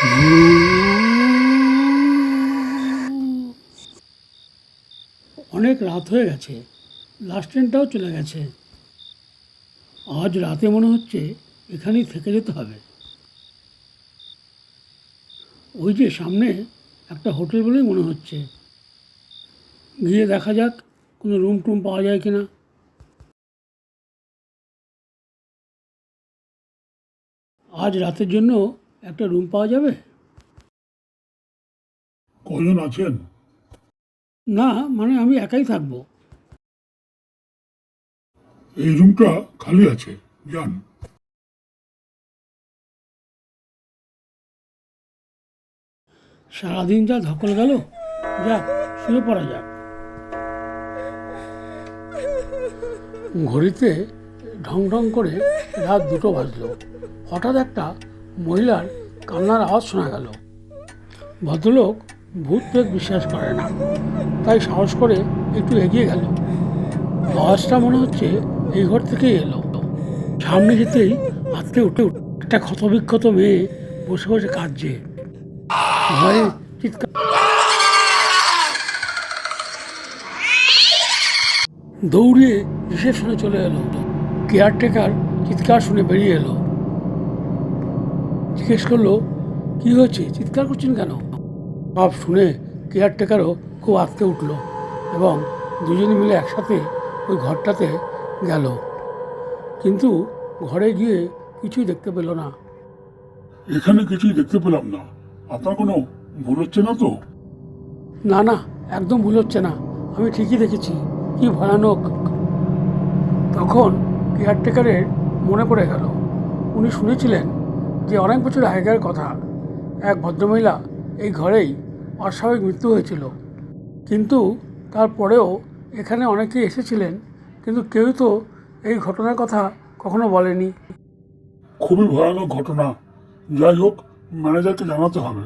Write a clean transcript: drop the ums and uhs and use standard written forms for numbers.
অনেক রাত হয়ে গেছে, লাস্ট ট্রেনটাও চলে গেছে। আজ রাতে মনে হচ্ছে এখানেই থেকে যেতে হবে। ওই যে সামনে একটা হোটেল বলেই মনে হচ্ছে, গিয়ে দেখা যাক কোনো রুম টুম পাওয়া যায় কিনা। আজ রাতের জন্য একটা রুম পাওয়া যাবে? কজন আছেন? না, মানে আমি একাই থাকবো। এই রুমটা খালি আছে, যান। সারাদিন যা ধকল গেল, যাক শুয়ে পড়া যাক। ঘড়িতে ঢং ঢং করে রাত 2টো বাজলো। হঠাৎ একটা মহিলার কান্নার আওয়াজ শোনা গেল। ভদ্রলোক ভূত প্রেত বিশ্বাস করে না, তাই সাহস করে একটু এগিয়ে গেল। আওয়াজটা মনে হচ্ছে এই ঘর থেকেই এলো। সামনে যেতেই আজকে উঠে একটা ক্ষতবিক্ষত মেয়ে বসে বসে কাঁদছে, ভয়ে চিৎকার। দৌড়িয়ে রিসেপশনে চলে এলো। কেয়ারটেকার চিৎকার শুনে বেরিয়ে এলো। জিজ্ঞেস করলো, কি হয়েছে, চিৎকার করছেন কেন? সব শুনে কেয়ারটেকারও খুব আঁতকে উঠলো এবং দুজনে মিলে একসাথে ওই ঘরটাতে গেল। কিন্তু ঘরে গিয়ে কিছুই দেখতে পেল না। এখানে কিছুই দেখতে পেলাম না। আপনার কোনো ভুল হচ্ছে না তো? না না, একদম ভুল হচ্ছে না, আমি ঠিকই দেখেছি। কি ভয়ানক! তখন কেয়ারটেকারের মনে পড়ে গেল, উনি শুনেছিলেন যে অনেক বছর আগেকার কথা, এক ভদ্রমহিলা এই ঘরেই অস্বাভাবিক মৃত্যু হয়েছিল। কিন্তু তারপরেও এখানে অনেকেই এসেছিলেন, কিন্তু কেউ তো এই ঘটনার কথা কখনো বলেনি। খুবই ভয়ানক ঘটনা। যাই হোক, ম্যানেজারকে জানাতে হবে।